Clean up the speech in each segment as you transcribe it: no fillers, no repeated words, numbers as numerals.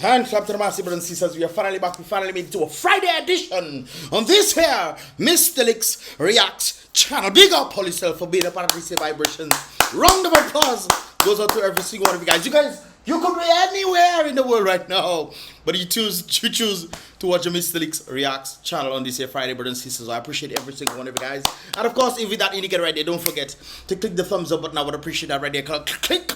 And clap to the massive brothers and sisters. We are finally back. We finally made it to a Friday edition on this here Mystelics Reacts channel. Big up on yourself for being a part of this vibration. Round of applause goes out to every single one of you guys. You could be anywhere in the world right now, but you choose to watch the Mystelics Reacts channel on this here Friday, brothers and sisters. So I appreciate every single one of you guys. And of course, if you that indicate right there, don't forget to click the thumbs up button. I would appreciate that right there. Click,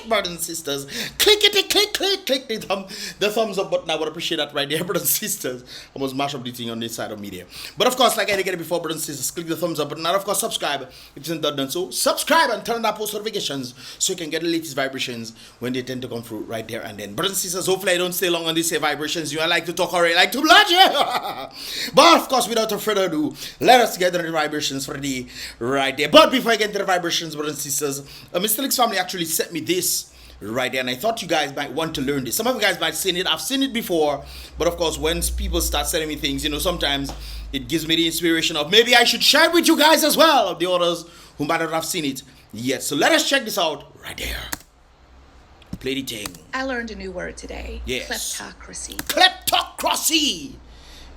brothers and sisters. Click the thumbs up button. I would appreciate that right there, brothers and sisters. I must mash up the thing on this side of media. But of course, like I indicated before, brothers and sisters, click the thumbs up button. And of course, subscribe if you haven't done so. Subscribe and turn on that post notifications so you can get the latest vibrations when they tend to come through right there and then. Brothers and sisters, hopefully I don't stay long on these vibrations. You like to talk already, like to blood, yeah. But of course, without further ado, let us get into the vibrations for the day right there. But before I get into the vibrations, brothers and sisters, a Mystelics family actually sent me this right there, and I thought you guys might want to learn this. Some of you guys might have seen it. I've seen it before, but of course, when people start sending me things, sometimes it gives me the inspiration of maybe I should share it with you guys as well, of the others who might not have seen it yet. So let us check this out right there. Play the thing. I learned a new word today. Yes. Kleptocracy. Kleptocracy.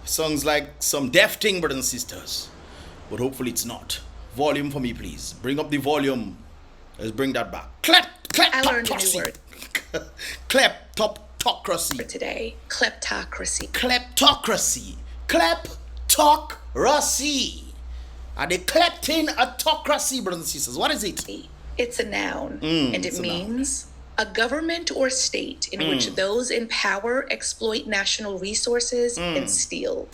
Sounds like some deaf thing, brothers and sisters, but hopefully it's not. Volume for me, please. Bring up the volume. Let's bring that back. I learned a new word. Kleptocracy. Today. Kleptocracy. Kleptocracy. Kleptocracy. Are they klepting autocracy, brothers and sisters? What is it? It's a noun, and it means a government or state in which those in power exploit national resources and steal.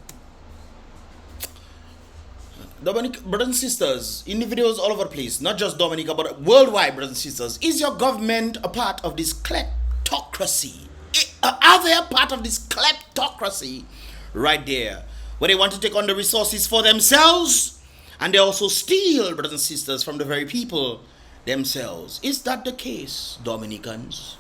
Dominica, brothers and sisters, individuals all over the place, not just Dominica, but worldwide, brothers and sisters. Is your government a part of this kleptocracy? Are they a part of this kleptocracy right there, where they want to take on the resources for themselves, and they also steal, brothers and sisters, from the very people themselves? Is that the case, Dominicans?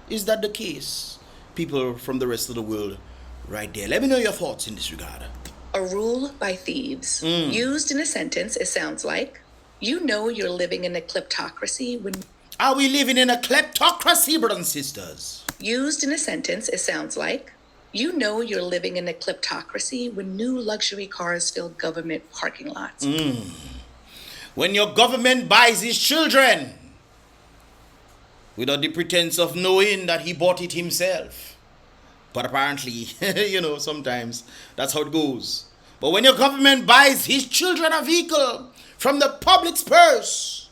Is that the case, people from the rest of the world right there? Let me know your thoughts in this regard. A rule by thieves. Used in a sentence, it sounds like, you're living in a kleptocracy when... Are we living in a kleptocracy, brothers and sisters? Used in a sentence, it sounds like, you're living in a kleptocracy when new luxury cars fill government parking lots. When your government buys his children without the pretense of knowing that he bought it himself. But apparently, sometimes that's how it goes. But when your government buys his children a vehicle from the public's purse,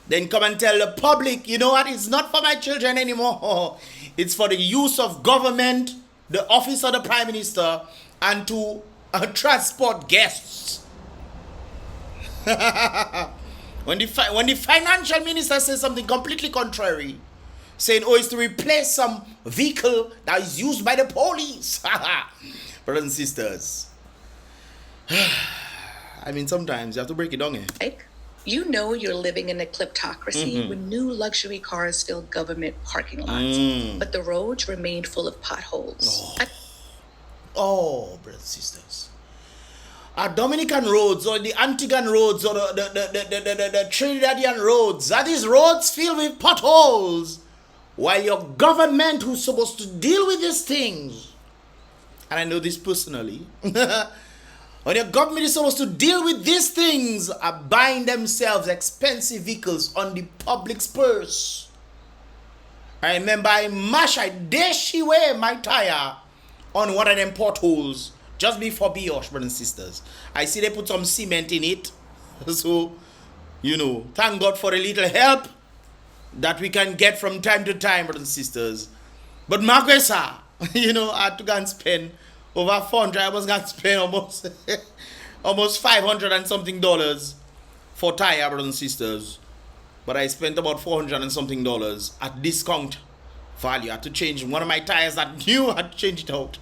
then come and tell the public, you know what, it's not for my children anymore. It's for the use of government, the office of the Prime Minister, and to transport guests. When the financial minister says something completely contrary, saying, it's to replace some vehicle that is used by the police. Brothers and sisters. I mean, sometimes you have to break it down here. You're living in a kleptocracy when new luxury cars fill government parking lots, but the roads remained full of potholes. Brothers and sisters. Our Dominican roads or the Antiguan roads or the Trinidadian roads, are these roads filled with potholes? While your government, who's supposed to deal with these things, and I know this personally, when your government is supposed to deal with these things, are buying themselves expensive vehicles on the public's purse. I remember I dash away my tire on one of them potholes just before Biosh, brothers and sisters. I see they put some cement in it. So, thank God for a little help that we can get from time to time, brothers and sisters. But Marquesa, I had to go and spend over 400. I was going to spend almost $500 and something for tire, brothers and sisters. But I spent about $400 and something at discount value. I had to change one of my tires that new. I had to change it out.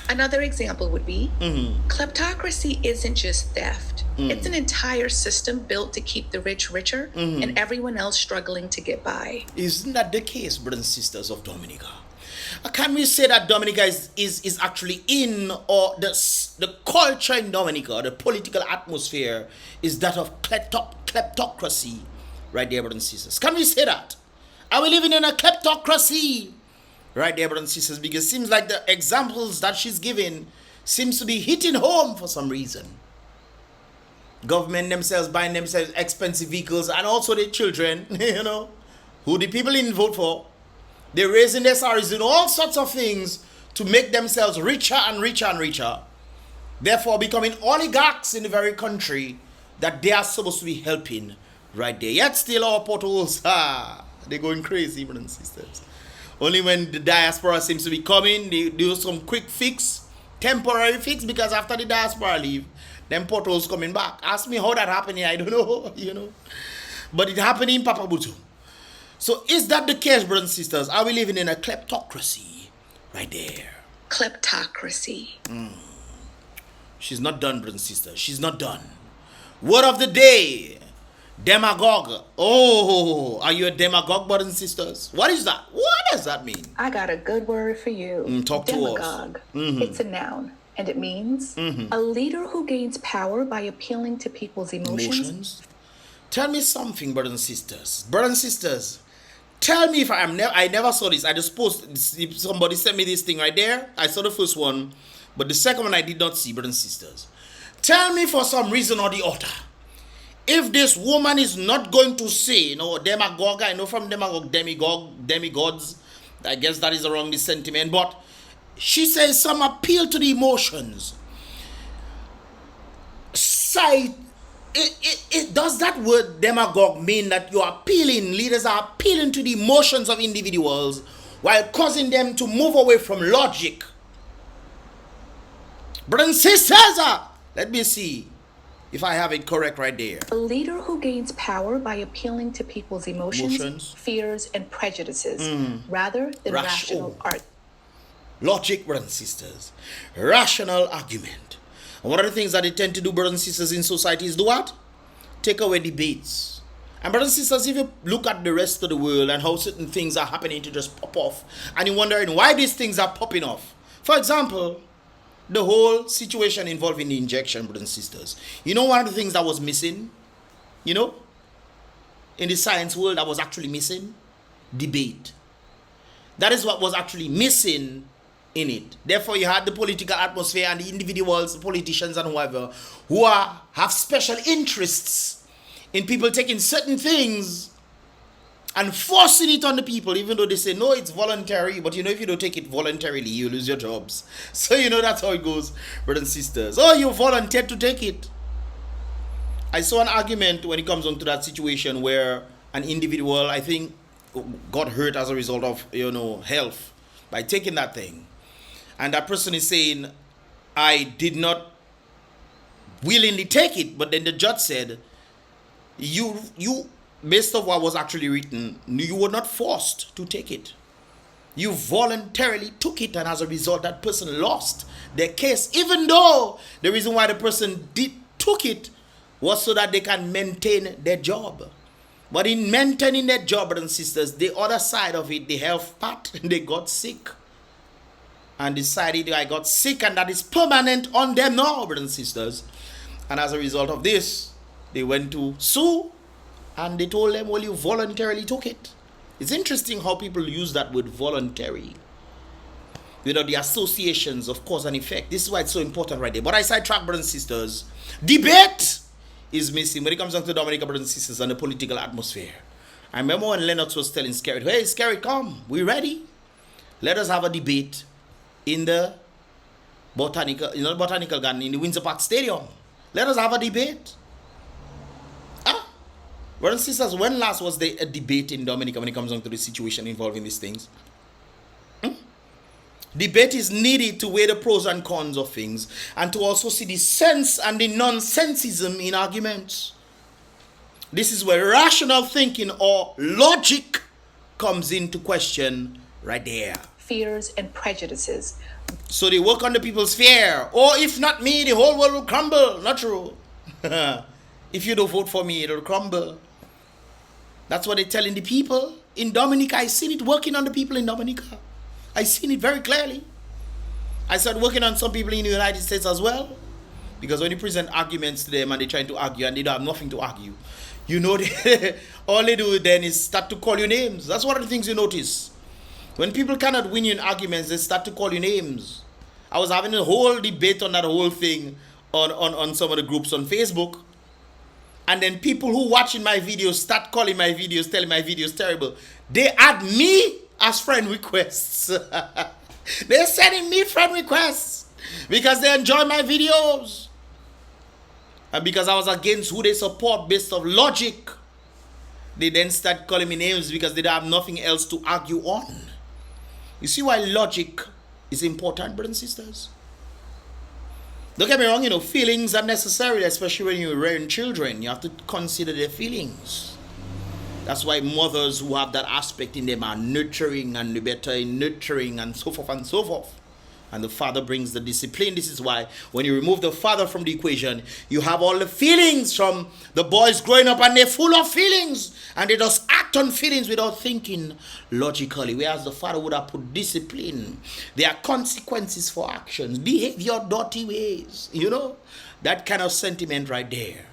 Another example would be, kleptocracy isn't just theft. It's an entire system built to keep the rich richer and everyone else struggling to get by. Isn't that the case, brothers and sisters of Dominica? Can we say that Dominica is actually in, or the culture in Dominica, the political atmosphere is that of kleptocracy right there, brothers and sisters? Can we say that? Are we living in a kleptocracy? Right there, brothers and sisters, because it seems like the examples that she's giving seems to be hitting home for some reason. Government themselves buying themselves expensive vehicles and also their children, you know, who the people didn't vote for. They're raising their salaries and all sorts of things to make themselves richer and richer and richer. Therefore becoming oligarchs in the very country that they are supposed to be helping right there. Yet still our potholes, they're going crazy, brothers and sisters. Only when the diaspora seems to be coming, they do some quick fix, temporary fix, because after the diaspora leave, them potholes coming back. Ask me how that happened here, I don't know, you know. But it happened in Papabutu. So is that the case, brothers and sisters? Are we living in a kleptocracy right there? Kleptocracy. She's not done, brothers and sisters. She's not done. Word of the day. Demagogue. Oh, are you a demagogue, brothers and sisters? What is that? What does that mean? I got a good word for you. Talk to us. Demagogue. It's a noun, and it means a leader who gains power by appealing to people's emotions. Tell me something, brothers and sisters. Brothers and sisters, tell me if I never saw this. I just posted, somebody sent me this thing right there. I saw the first one, but the second one I did not see, brothers and sisters. Tell me for some reason or the other, if this woman is not going to say, you know, demagogue, I know from demagogue, demigods, I guess that is the wrong sentiment, but she says some appeal to the emotions. Does that word demagogue mean that you are appealing, leaders are appealing to the emotions of individuals while causing them to move away from logic? Brothers and sisters, let me see if I have it correct right there. A leader who gains power by appealing to people's emotions. Fears, and prejudices, rather than rational art. Logic, brothers and sisters. Rational argument. And one of the things that they tend to do, brothers and sisters, in society is do what? Take away debates. And brothers and sisters, if you look at the rest of the world and how certain things are happening to just pop off, and you're wondering why these things are popping off. For example, the whole situation involving the injection, brothers and sisters. You know one of the things that was missing? You know? In the science world that was actually missing? Debate. That is what was actually missing in it. Therefore, you had the political atmosphere and the individuals, the politicians and whoever, who have special interests in people taking certain things and forcing it on the people, even though they say, no, it's voluntary. But you know, if you don't take it voluntarily, you lose your jobs. So, you know, that's how it goes, brothers and sisters. Oh, you volunteered to take it. I saw an argument when it comes on to that situation where an individual, I think, got hurt as a result of, you know, health by taking that thing. And that person is saying, I did not willingly take it. But then the judge said, you based on what was actually written, you were not forced to take it. You voluntarily took it, and as a result, that person lost their case, even though the reason why the person took it was so that they can maintain their job. But in maintaining their job, brothers and sisters, the other side of it, the health part, they got sick. And decided I got sick, and that is permanent on them now, brothers and sisters. And as a result of this, they went to sue. And they told them, well, you voluntarily took it. It's interesting how people use that word voluntary without the associations of cause and effect. This is why it's so important right there. But I sidetrack, brothers and sisters. Debate is missing when it comes down to Dominica, brothers and sisters, and the political atmosphere. I remember when Lennox was telling Scary, hey, Scary, come. We ready? Let us have a debate in the botanical garden, in the Windsor Park Stadium. Let us have a debate. Brothers and sisters, when last was there a debate in Dominica when it comes down to the situation involving these things? Debate is needed to weigh the pros and cons of things and to also see the sense and the nonsensism in arguments. This is where rational thinking or logic comes into question right there. Fears and prejudices. So they work on the people's fear. Or if not me, the whole world will crumble. Not true. If you don't vote for me, it'll crumble. That's what they're telling the people. In Dominica, I seen it working on the people in Dominica. I seen it very clearly. I started working on some people in the United States as well. Because when you present arguments to them and they're trying to argue and they don't have nothing to argue, you know, all they do then is start to call you names. That's one of the things you notice. When people cannot win you in arguments, they start to call you names. I was having a whole debate on that whole thing on some of the groups on Facebook. And then people who watching my videos start calling my videos, telling my videos terrible. They add me as friend requests. They're sending me friend requests because they enjoy my videos. And because I was against who they support based on logic, they then start calling me names because they don't have nothing else to argue on. You see why logic is important, brothers and sisters? Don't get me wrong, feelings are necessary, especially when you're rearing children. You have to consider their feelings. That's why mothers who have that aspect in them are nurturing and the better in nurturing and so forth and so forth. And the father brings the discipline. This is why when you remove the father from the equation, you have all the feelings from the boys growing up, and they're full of feelings. And they just act on feelings without thinking logically. Whereas the father would have put discipline. There are consequences for actions. Behave your dirty ways. That kind of sentiment right there.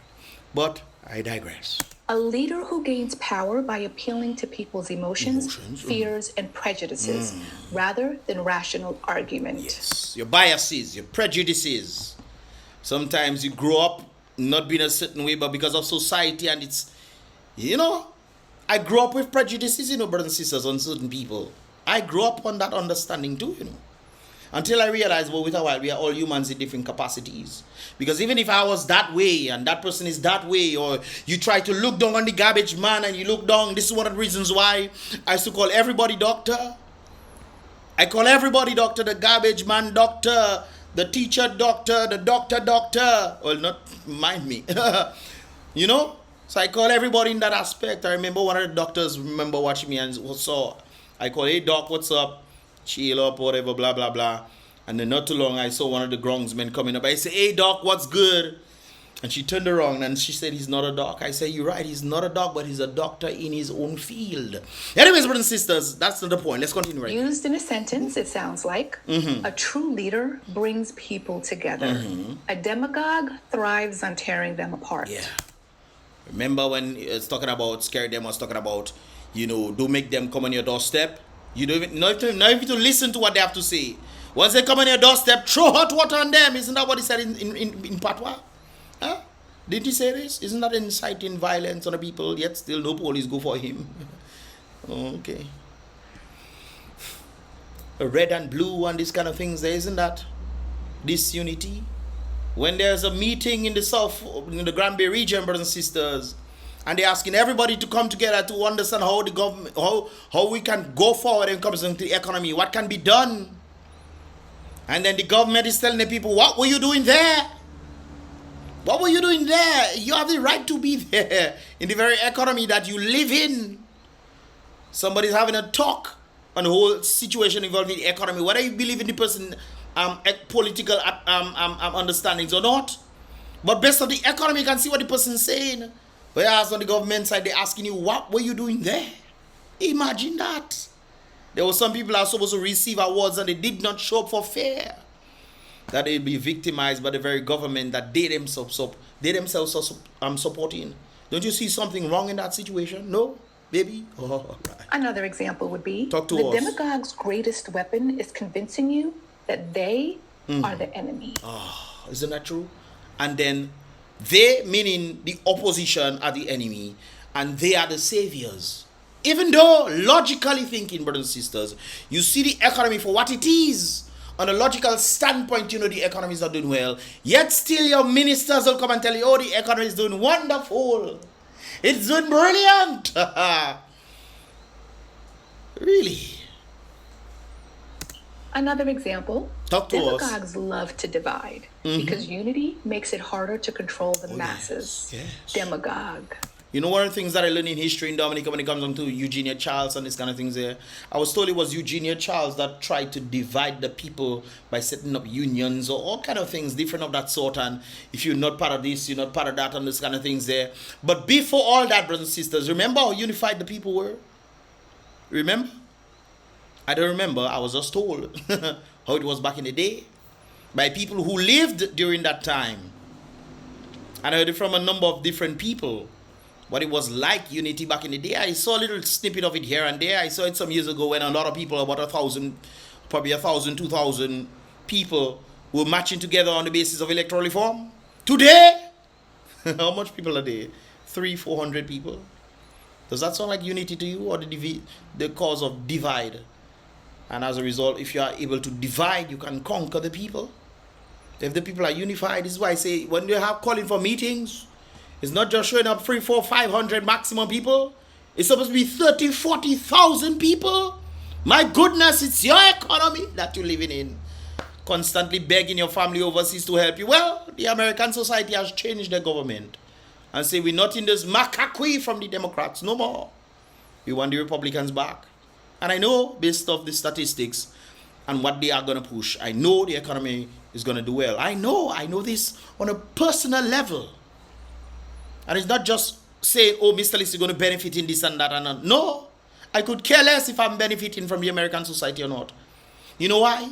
But I digress. A leader who gains power by appealing to people's emotions, fears, and prejudices rather than rational argument. Yes, your biases, your prejudices. Sometimes you grow up not being a certain way, but because of society and it's, I grew up with prejudices, brothers and sisters, on certain people. I grew up on that understanding too, Until I realized, well, with a while, we are all humans in different capacities. Because even if I was that way and that person is that way, or you try to look down on the garbage man and you look down, this is one of the reasons why I used to call everybody doctor. I call everybody doctor, the garbage man doctor, the teacher doctor, the doctor doctor. Well, not mind me. So I call everybody in that aspect. I remember one of the doctors watching me and saw, I call, hey doc, what's up? Chill up, whatever, blah, blah, blah. And then not too long, I saw one of the groundsmen coming up. I said, hey, doc, what's good? And she turned around and she said, he's not a doc. I said, you're right, he's not a doc, but he's a doctor in his own field. Anyways, brothers and sisters, that's not the point. Let's continue right now. Used in a sentence, it sounds like a true leader brings people together. A demagogue thrives on tearing them apart. Yeah. Remember when it's talking about scare them, I was talking about, don't make them come on your doorstep. You don't even, not even to listen to what they have to say. Once they come on your doorstep, throw hot water on them. Isn't that what he said in Patois? Huh? Didn't he say this? Isn't that inciting violence on the people? Yet still no police go for him. Okay. Red and blue and these kind of things there, isn't that disunity? When there's a meeting in the south, in the Granby region, brothers and sisters, and they're asking everybody to come together to understand how the government, how we can go forward in terms of the economy, what can be done. And then the government is telling the people, what were you doing there? What were you doing there? You have the right to be there in the very economy that you live in. Somebody's having a talk on the whole situation involving the economy, whether you believe in the person political understandings or not. But based on the economy, you can see what the person's saying. Whereas on the government side, they're asking you, what were you doing there? Imagine that. There were some people that are supposed to receive awards and they did not show up for fair. That they'll be victimized by the very government that they themselves are supporting. Don't you see something wrong in that situation? No, baby? Oh, right. Another example would be, the demagogue's greatest weapon is convincing you that they are the enemy. Oh, isn't that true? And then they, meaning the opposition, are the enemy, and they are the saviors. Even though, logically thinking, brothers and sisters, you see the economy for what it is. On a logical standpoint, the economy is not doing well. Yet still your ministers will come and tell you, oh, the economy is doing wonderful. It's doing brilliant. Really? Another example, talk to us. Demagogues love to divide because unity makes it harder to control the masses. Yes. Demagogue. One of the things that I learned in history in Dominica when it comes on to Eugenia Charles and this kind of things there, I was told it was Eugenia Charles that tried to divide the people by setting up unions or all kind of things different of that sort. And if you're not part of this, you're not part of that and this kind of things there. But before all that, brothers and sisters, remember how unified the people were? Remember? I don't remember. I was just told how it was back in the day by people who lived during that time. And I heard it from a number of different people. what it was like unity back in the day. I saw a little snippet of it here and there. I saw it some years ago when a lot of people, about 1,000, probably 1,000, 2,000 people were marching together on the basis of electoral reform. Today, how much people are there? 300-400 people. Does that sound like unity to you, or the cause of divide? And as a result, if you are able to divide, you can conquer the people. If the people are unified, this is why I say when you have calling for meetings, it's not just showing up 300, 400, 500 maximum people. It's supposed to be 30,000, 40,000 people. My goodness, it's your economy that you're living in. Constantly begging your family overseas to help you. Well, the American society has changed their government and say we're not in this macaque from the Democrats no more. We want the Republicans back. And I know, based off the statistics and what they are going to push, I know the economy is going to do well. I know this on a personal level. And it's not just saying, oh, Mystelics is going to benefit in this and that and that. No, I could care less if I'm benefiting from the American society or not. You know why?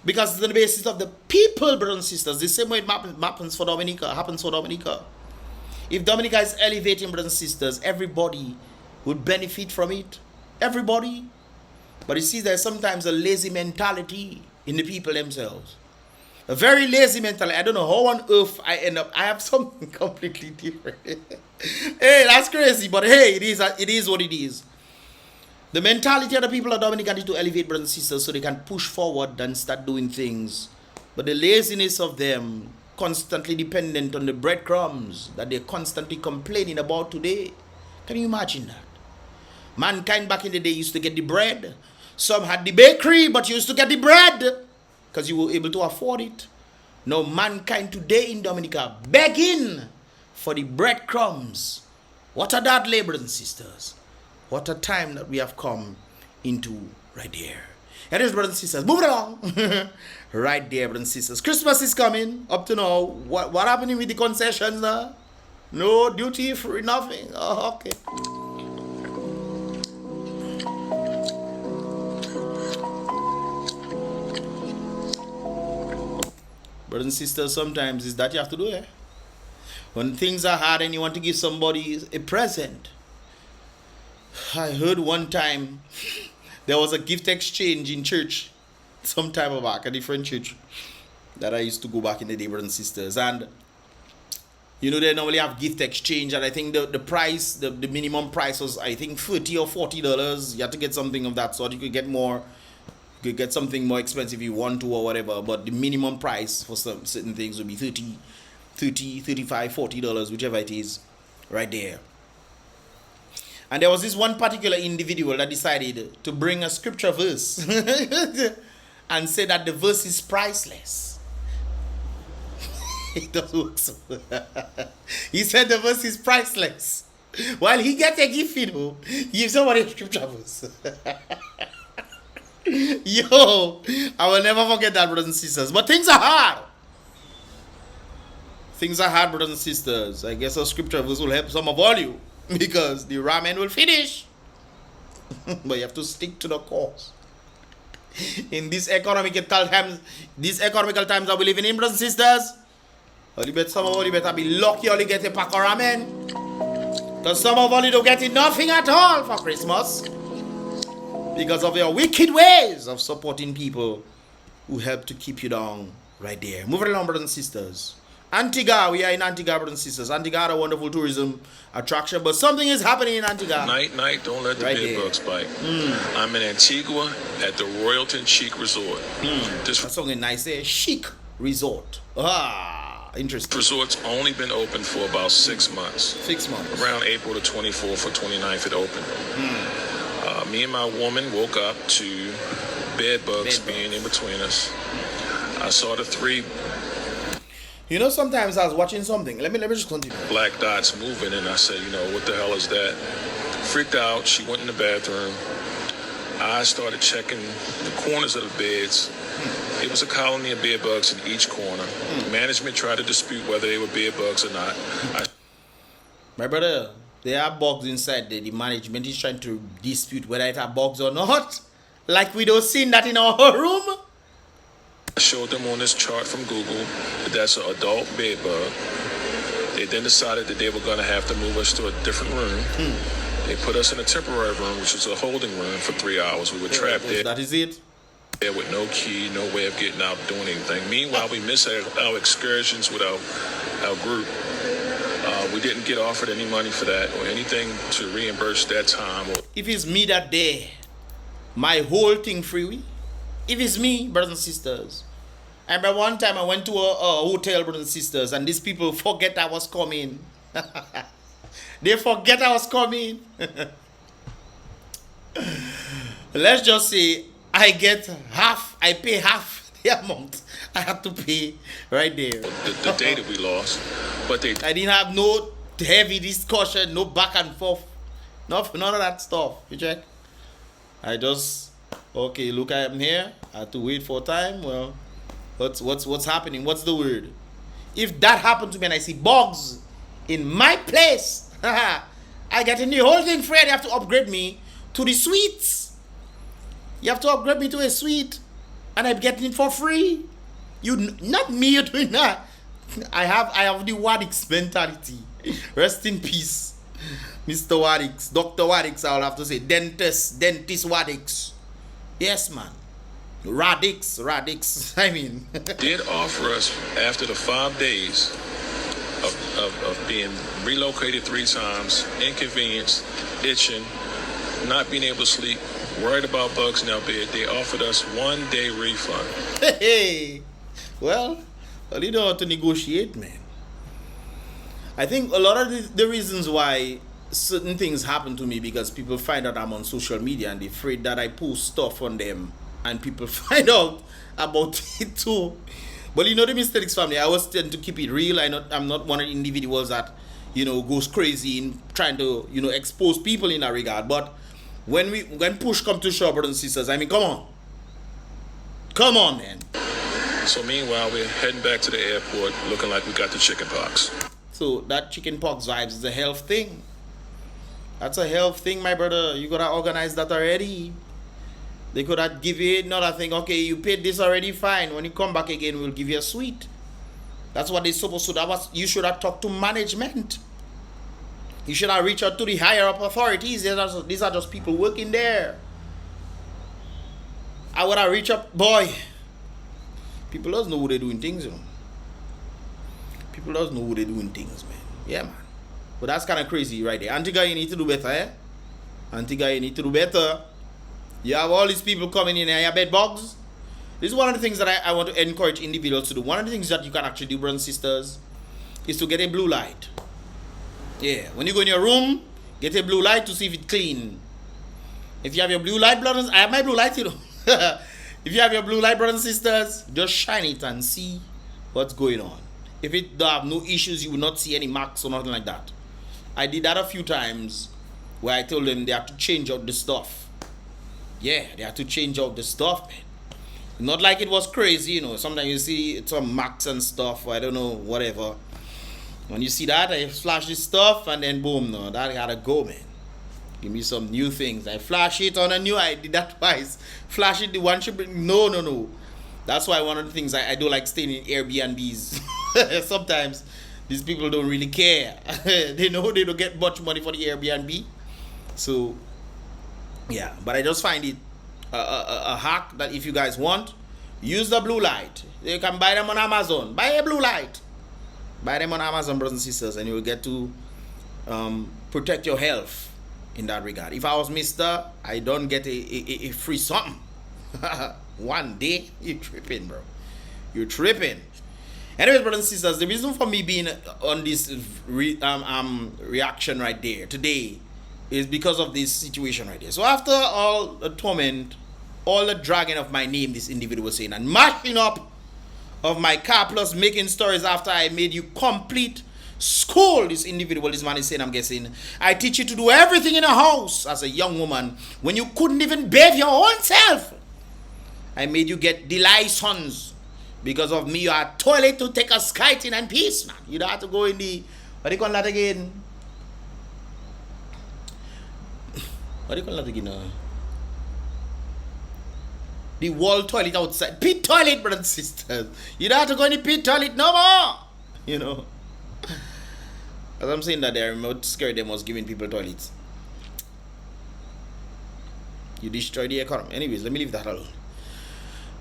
Because it's on the basis of the people, brothers and sisters. The same way it happens for Dominica. If Dominica is elevating, brothers and sisters, everybody would benefit from it. Everybody. But you see, there's sometimes a lazy mentality in the people themselves. A very lazy mentality. I don't know how on earth I end up. I have something completely different. Hey, that's crazy. But hey, it is what it is. The mentality of the people of Dominica need to elevate, brothers and sisters, so they can push forward and start doing things. But the laziness of them, constantly dependent on the breadcrumbs that they're constantly complaining about today. Can you imagine that? Mankind back in the day used to get the bread. Some had the bakery, but you used to get the bread because you were able to afford it. Now mankind today in Dominica begging for the breadcrumbs. What a that, brothers and sisters. What a time that we have come into right there. It is, brothers and sisters. Moving along. Right there, brothers and sisters. Christmas is coming. Up to now. What happening with the concessions now? No duty free, nothing. Oh, okay. Brothers and sisters, sometimes it's that you have to do it. When things are hard and you want to give somebody a present. I heard one time there was a gift exchange in church some time back, a different church that I used to go back in the day, brothers and sisters. And you know, they normally have gift exchange, and I think the price, the minimum price was, I think, $30 or $40. You have to get something of that sort. You could get more. You could get something more expensive if you want to or whatever, but the minimum price for some certain things would be $30, $35, $40, whichever it is, right there. And there was this one particular individual that decided to bring a scripture verse and say that the verse is priceless. It doesn't work so. He said the verse is priceless. While he gets a gift, you know, he gives somebody a scripture verse. Yo, I will never forget that, brothers and sisters. But things are hard. Things are hard, brothers and sisters. I guess a scripture verse will help some of all you. Because the ramen will finish. But you have to stick to the course. In these economical times that we live in, brothers and sisters, some of you better be lucky only get a pack of ramen. Because some of you don't get nothing at all for Christmas. Because of your wicked ways of supporting people who help to keep you down right there. Moving along, brothers and sisters. Antigua, we are in Antigua, brothers and sisters. Antigua had a wonderful tourism attraction, but something is happening in Antigua. Night, don't let the bed bugs bite. I'm in Antigua at the Royalton Chic Resort. That's something nice there. Chic Resort. Ah, interesting. This resort's only been open for about 6 months. 6 months. Around April the 24th or 29th it opened. Me and my woman woke up to bed bugs being in between us. I saw the 3... You know, sometimes I was watching something. Let me just continue. Black dots moving, and I said, you know, what the hell is that? Freaked out. She went in the bathroom. I started checking the corners of the beds. It was a colony of bed bugs in each corner. Management tried to dispute whether they were bed bugs or not. My brother, there are bugs inside there. The management is trying to dispute whether it are bugs or not. Like we don't see that in our room. I showed them on this chart from Google that that's an adult bed bug. They then decided that they were going to have to move us to a different room. They put us in a temporary room, which was a holding room, for 3 hours. We were trapped there. That is it. There with no key, no way of getting out, doing anything. Meanwhile, we missed our excursions with our group. We didn't get offered any money for that or anything to reimburse that time. If it's me that day, my whole thing free. If it's me, brothers and sisters. I remember one time I went to a hotel, brothers and sisters, and these people forget I was coming. They forget I was coming. Let's just say I pay half the amount I have to pay right there. The day that we lost. But I didn't have no heavy discussion, no back and forth. None of that stuff. You check? I just, okay, look, I am here. I have to wait for time. Well, what's happening? What's the word? If that happened to me and I see bugs in my place, I get in the whole thing free. You have to upgrade me to the suites. You have to upgrade me to a suite, and I'm getting it for free. Not me. You're doing that. I have the Waddix mentality. Rest in peace, Mr. Waddix, Dr. Waddix. I'll have to say dentist Waddix. Yes, man. Radix. I mean, did offer us after the 5 days of being relocated 3 times, inconvenienced, itching, not being able to sleep, worried about bugs in our bed. They offered us 1 day refund. Hey, well, you know how to negotiate, man. I think a lot of the reasons why certain things happen to me because people find out I'm on social media and they're afraid that I post stuff on them and people find out about it too. But you know, the Mystelics family, I always tend to keep it real. I'm not one of the individuals that, goes crazy in trying to, expose people in that regard. But when push comes to shove, brothers and sisters, I mean, come on, man. So meanwhile, we're heading back to the airport looking like we got the chicken pox. So that chicken pox vibes is a health thing. That's a health thing, my brother. You gotta organize that already. They could have give you another thing. Okay, you paid this already, fine. When you come back again, we'll give you a suite. That's what they're supposed to. You should have talked to management. You should have reached out to the higher up authorities. These are just people working there. I would have reached out, boy. People doesn't know who they're doing things, People doesn't know who they're doing things, man. Yeah, man. But that's kind of crazy right there. Antigua, you need to do better, eh? Antigua, you need to do better. You have all these people coming in and you bed bugs. This is one of the things that I want to encourage individuals to do. One of the things that you can actually do, brothers and sisters, is to get a blue light. Yeah, when you go in your room, get a blue light to see if it's clean. If you have your blue light, brothers, I have my blue light, If you have your blue light, brothers and sisters, just shine it and see what's going on. If it don't have no issues, you will not see any marks or nothing like that. I did that a few times where I told them they have to change out the stuff. Yeah, they have to change out the stuff, man. Not like it was crazy, Sometimes you see some marks and stuff, or I don't know, whatever. When you see that, I flash this stuff and then boom, no, that gotta go, man. Give me some new things. I flash it on a new, I did that twice. Flash it, the one should be, no. That's why one of the things I don't like staying in Airbnbs. Sometimes these people don't really care. They know they don't get much money for the Airbnb. So, yeah. But I just find it a hack that if you guys want, use the blue light. You can buy them on Amazon. Buy a blue light. Buy them on Amazon, brothers and sisters, and you will get to protect your health in that regard. If I was Mr., I don't get a free something. 1 day, you're tripping, bro. You're tripping. Anyways, brothers and sisters, the reason for me being on this reaction right there today is because of this situation right there. So after all the torment, all the dragging of my name, this individual was saying, and mashing up of my car plus making stories after I made you complete school, this man is saying, I'm guessing, I teach you to do everything in a house as a young woman when you couldn't even bathe your own self. I made you get the license. Because of me, you are toilet to take a skiting and peace, man. You don't have to go in the, what do you call that again? What do you call that again? The wall toilet outside. Pit toilet, brothers and sisters. You don't have to go in the pit toilet no more. Because I'm saying that they're remote scared them was giving people toilets. You destroy the economy. Anyways, let me leave that alone.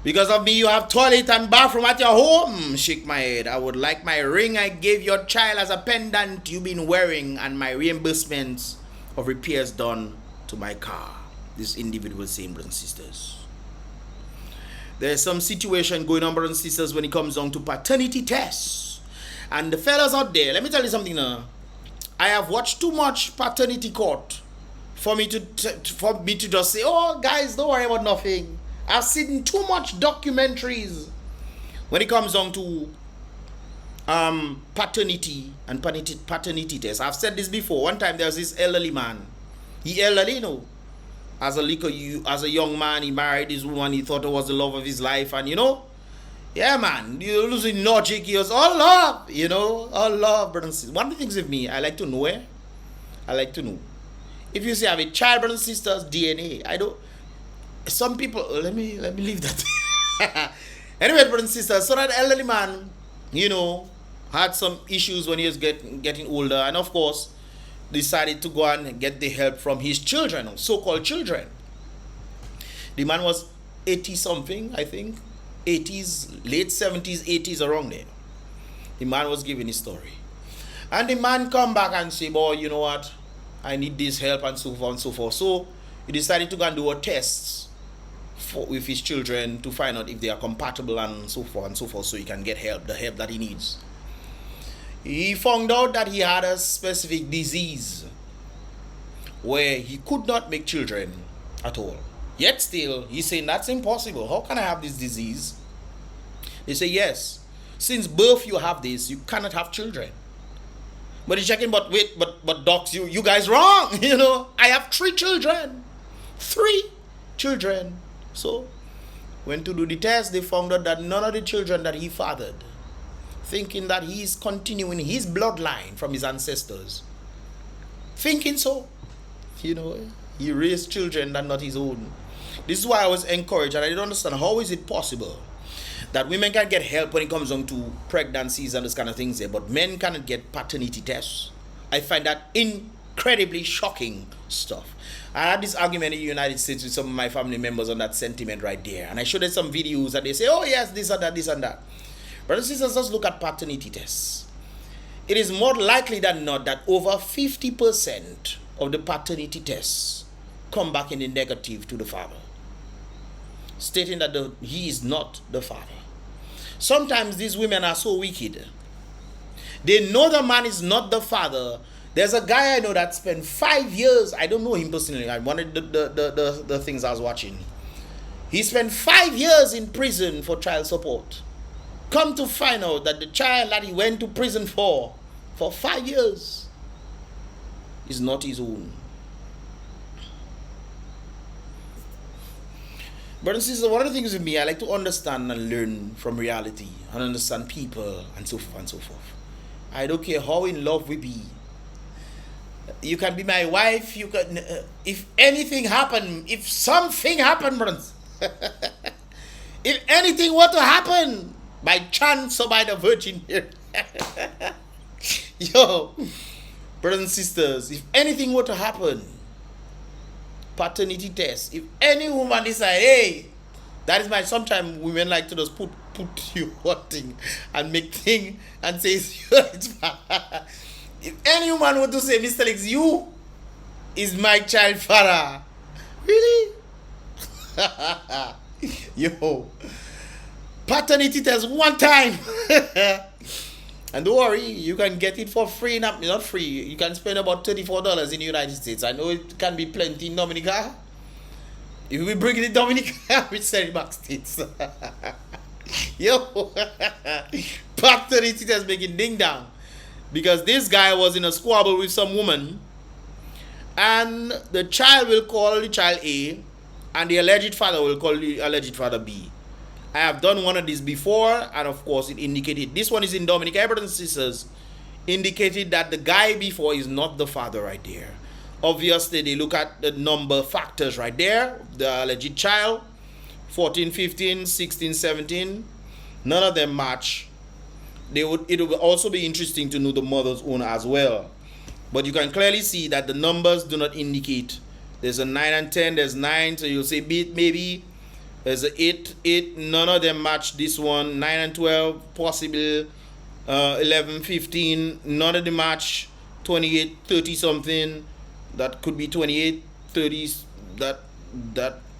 Because of me, you have toilet and bathroom at your home. Shake my head. I would like my ring I gave your child as a pendant you've been wearing and my reimbursements of repairs done to my car. This individual saying, brothers and sisters. There's some situation going on, brothers and sisters, when it comes down to paternity tests. And the fellas out there, let me tell you something now. I have watched too much paternity court for me to just say, oh, guys, don't worry about nothing. I've seen too much documentaries when it comes down to paternity and paternity tests. I've said this before. One time there was this elderly man. He elderly, you know, as a young man, he married this woman. He thought it was the love of his life, and you know, yeah, man, you're losing logic. He was all love, you know, all love, brothers and sisters. One of the things with me, I like to know where. I like to know. If you say I have a child, brothers and sisters, DNA, I don't. Some people, let me leave that. Anyway, brothers and sisters, so that elderly man, you know, had some issues when he was getting older, and of course, decided to go and get the help from his children, so-called children. The man was 80-something, I think, 80s, late 70s, 80s, around there. The man was giving his story. And the man come back and say, boy, you know what, I need this help and so forth and so forth. So he decided to go and do a test with his children to find out if they are compatible and so forth, so he can get help, the help that he needs. He found out that he had a specific disease where he could not make children at all. Yet still, he's saying that's impossible. How can I have this disease? They say, yes, since birth you have this, you cannot have children. But he's checking, but wait, but docs, you guys wrong. You know, I have 3 children. 3 children. So, when to do the test, they found out that none of the children that he fathered, thinking that he's continuing his bloodline from his ancestors, thinking so, you know, he raised children that not his own. This is why I was encouraged, and I didn't understand how is it possible that women can get help when it comes down to pregnancies and those kind of things there, but men cannot get paternity tests. I find that incredibly shocking stuff. I had this argument in the United States with some of my family members on that sentiment right there, and I showed them some videos and they say, oh yes, this and that, this and that. Brothers and sisters, let's look at paternity tests. It is more likely than not that over 50% of the paternity tests come back in the negative to the father, stating that he is not the father. Sometimes these women are so wicked. They know the man is not the father. There's a guy I know that spent 5 years, I don't know him personally, I wanted the things I was watching. He spent 5 years in prison for child support. Come to find out that the child that he went to prison for 5 years is not his own. Brothers and sisters, one of the things with me, I like to understand and learn from reality and understand people and so forth and so forth. I don't care how in love we be. You can be my wife, you can, if anything happen, if something happen, brothers, if anything were to happen, by chance or by the virgin here, yo, brothers and sisters, if anything were to happen, paternity test, if any woman decide, hey, that is my, sometimes women like to just put you what thing and make thing and say it's bad. If any woman were to say, Mystelics, you is my child father, really? Yo, paternity test one time. And don't worry, you can get it for free. Not free. You can spend about $34 in the United States. I know it can be plenty in Dominica. If we bring it in Dominica, we sell it back states. Yo, paternity test making ding dong. Because this guy was in a squabble with some woman, and the child will call the child A, and the alleged father will call the alleged father B. I have done one of these before, and of course it indicated, this one is in Dominica, brothers and sisters, indicated that the guy before is not the father right there. Obviously, they look at the number factors right there, the alleged child, 14, 15, 16, 17, none of them match it would also be interesting to know the mother's own as well. But you can clearly see that the numbers do not indicate. There's a 9 and 10, there's 9, so you'll say maybe there's a 8, none of them match this one. 9 and 12, possible. 11, 15, none of them match. 28, 30 something, that could be 28, 30, that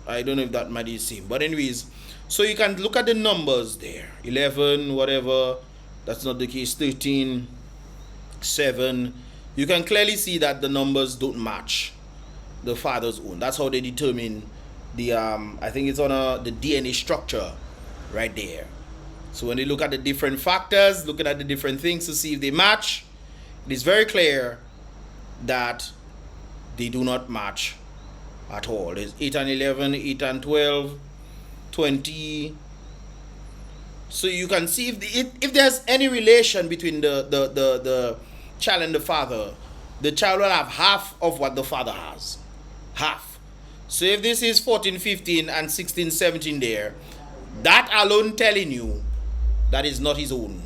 I don't know if that might be the same. But anyways, so you can look at the numbers there. 11, whatever, that's not the case. 13, 7. You can clearly see that the numbers don't match the father's own. That's how they determine the I think it's on the DNA structure right there. So when they look at the different factors, looking at the different things to see if they match, it is very clear that they do not match at all. There's 8 and 11, 8 and 12, 20. So you can see if there's any relation between the child and the father, the child will have half of what the father has. Half. So if this is 14, 15 and 16, 17 there, that alone telling you that is not his own.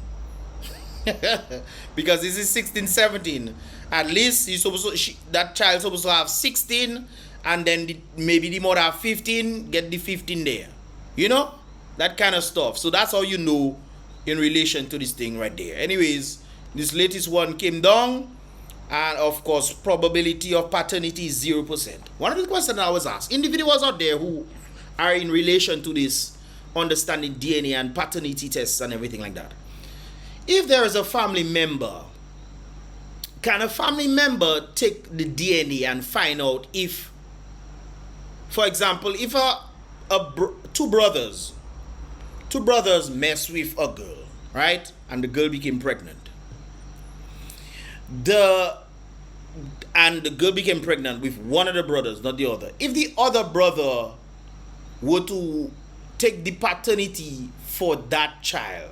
Because this is 16, 17. At least he's supposed to, that child's supposed to have 16, and then maybe the mother have 15, get the 15 there. You know? That kind of stuff. So that's how you know in relation to this thing right there. Anyways, this latest one came down, and of course, probability of paternity is 0%. One of the questions I was asked, individuals out there who are in relation to this, understanding DNA and paternity tests and everything like that. If there is a family member, can a family member take the DNA and find out if, for example, if two brothers mess with a girl, right, and the girl became pregnant, and the girl became pregnant with one of the brothers, not the other. If the other brother were to take the paternity for that child,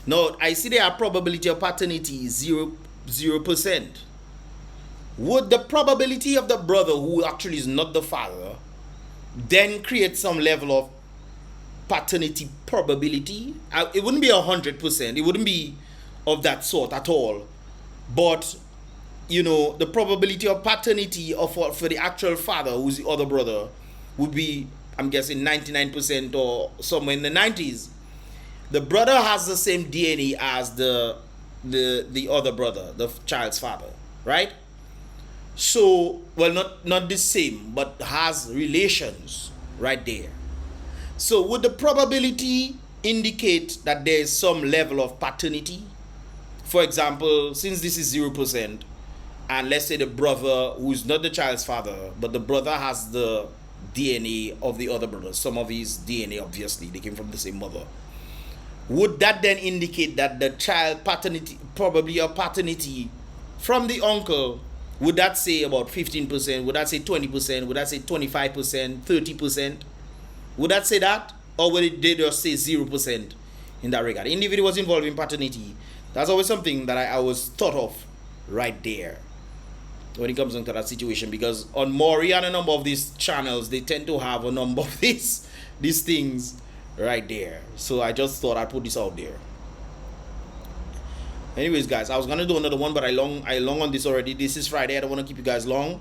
now I see their probability of paternity is 0%. Would the probability of the brother, who actually is not the father, then create some level of paternity probability? It wouldn't be 100%. It wouldn't be of that sort at all. But you know, the probability of paternity for the actual father, who's the other brother, would be, I'm guessing, 99% or somewhere in the 90s. The brother has the same DNA as the other brother, the child's father, right? So, well, not the same, but has relations right there. So would the probability indicate that there is some level of paternity? For example, since this is 0%, and let's say the brother, who is not the child's father, but the brother has the DNA of the other brother, some of his DNA, obviously, they came from the same mother. Would that then indicate that the child paternity, probably a paternity from the uncle, would that say about 15%? Would that say 20%? Would that say 25%? 30%? Would that say that? Or would they just say 0% in that regard? Individuals involved in paternity, that's always something that I always thought of right there when it comes into that situation, because on Maury and a number of these channels, they tend to have a number of these things right there. So I just thought I'd put this out there. Anyways, guys, I was gonna do another one, but I long on this already. This is Friday. I don't want to keep you guys long.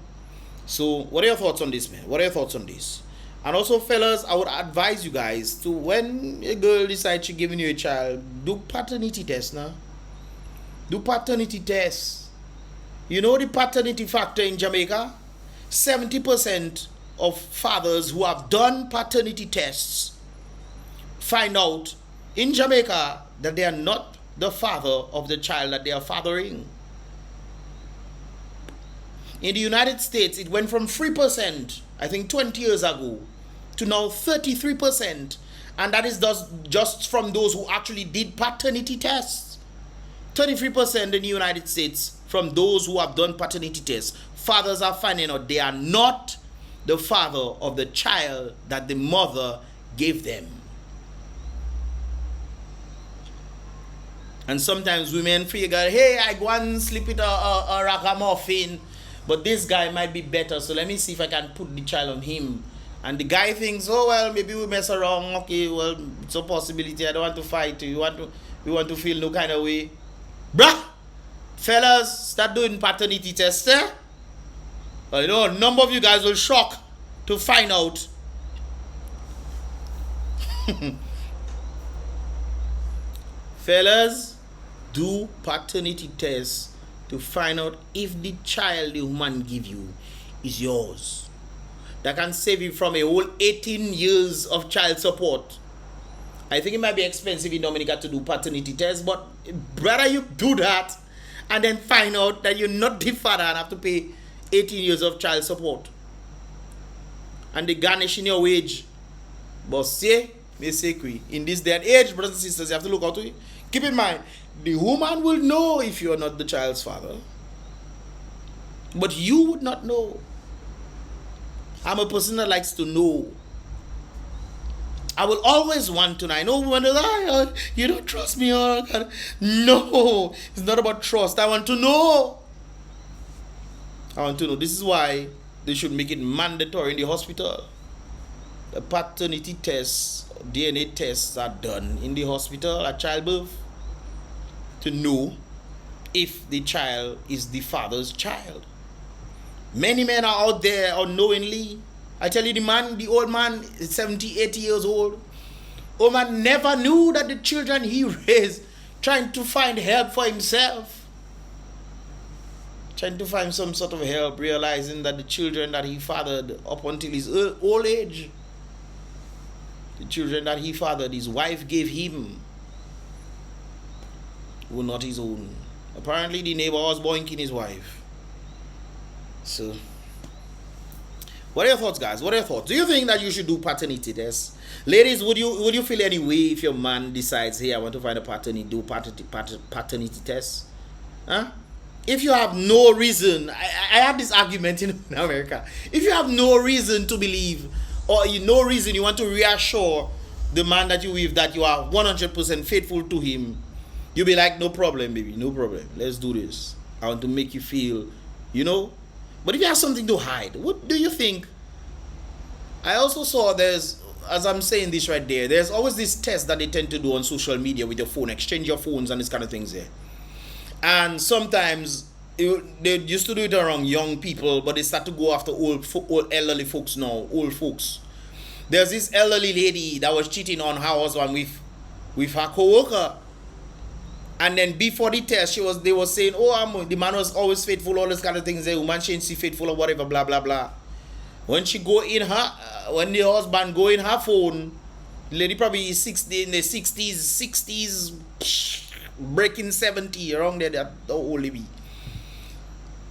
So what are your thoughts on this, man? What are your thoughts on this? And also, fellas, I would advise you guys to, when a girl decides she's giving you a child, do paternity test now. Do paternity tests. You know the paternity factor in Jamaica? 70% of fathers who have done paternity tests find out in Jamaica that they are not the father of the child that they are fathering. In the United States, it went from 3%, I think 20 years ago, to now 33%. And that is just from those who actually did paternity tests. 33% in the United States from those who have done paternity tests. Fathers are finding out they are not the father of the child that the mother gave them. And sometimes women figure, hey, I go and sleep with a ragamuffin, but this guy might be better, so let me see if I can put the child on him. And the guy thinks, oh, well, maybe we mess around. Okay, well, it's a possibility. I don't want to fight. We want to feel no kind of way. Bruh, fellas, start doing paternity tests, eh? You know, a number of you guys will shock to find out. Fellas, do paternity tests to find out if the child the woman give you is yours. That can save you from a whole 18 years of child support. I think it might be expensive in Dominica to do paternity tests, but rather you do that and then find out that you're not the father and have to pay 18 years of child support. And they garnish in your wage. But say, in this day and age, brothers and sisters, you have to look out to it. Keep in mind, the woman will know if you are not the child's father. But you would not know. I'm a person that likes to know. I will always want to know. I know when they're like, you don't trust me. Oh, God. No, it's not about trust. I want to know. I want to know. This is why they should make it mandatory in the hospital. The paternity tests, DNA tests are done in the hospital at childbirth to know if the child is the father's child. Many men are out there unknowingly. I tell you, the old man is 70, 80 years old. Old man never knew that the children he raised, trying to find help for himself. Trying to find some sort of help, realizing that the children that he fathered up until his old age, the children that he fathered, his wife gave him, were not his own. Apparently the neighbor was boinking his wife. So, what are your thoughts, guys? What are your thoughts? Do you think that you should do paternity tests? Ladies, would you feel any way if your man decides, hey, I want to find a paternity test? Huh? If you have no reason, I have this argument in America. If you have no reason to believe, or no reason you want to reassure the man that you with that you are 100% faithful to him, you'll be like, no problem, baby, no problem. Let's do this. I want to make you feel, you know. But if you have something to hide, what do you think? I also saw there's, as I'm saying this right there, there's always this test that they tend to do on social media with your phone, exchange your phones and this kind of things there. And sometimes they used to do it around young people, but they start to go after old elderly folks now, old folks. There's this elderly lady that was cheating on her husband with her co-worker. And then before the test, they were saying, oh, the man was always faithful, all this kind of things. The woman she ain't faithful or whatever, blah, blah, blah. When she go in her, when the husband go in her phone, the lady probably is in the 60s, breaking 70, around there, that old lady.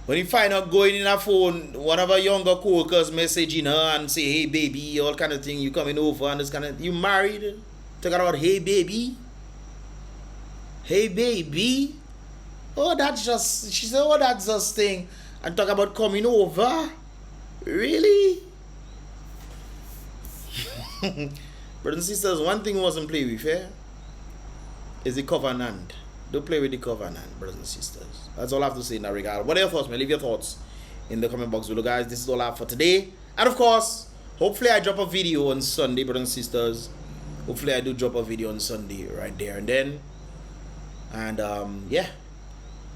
When you find out going in her phone, one of her younger co-workers messaging her and say, hey, baby, all kind of thing, you coming over and this kind of, you married? Talk about, hey, baby. Hey, baby. Oh, that's just, she said, oh, that's just thing. And talk about coming over. Really? Brothers and sisters, one thing we mustn't play with, is the covenant. Don't play with the covenant, brothers and sisters. That's all I have to say in that regard. What are your thoughts, man? Leave your thoughts in the comment box below, guys. This is all I have for today. And of course, hopefully I drop a video on Sunday, brothers and sisters. Hopefully I do drop a video on Sunday right there and then. And yeah,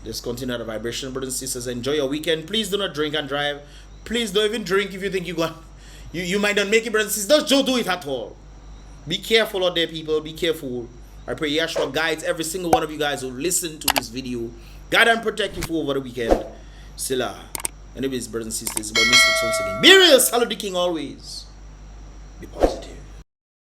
just continue the vibration, brothers and sisters. Enjoy your weekend. Please do not drink and drive. Please don't even drink if you think you might not make it, brothers and sisters. Don't do it at all. Be careful out there, people. Be careful. I pray Yahshua guides every single one of you guys who listen to this video. Guide and protect you for over the weekend. Silla. Anyways, brothers and sisters, about Mystelics once again. Be real, salute the king always. Be positive.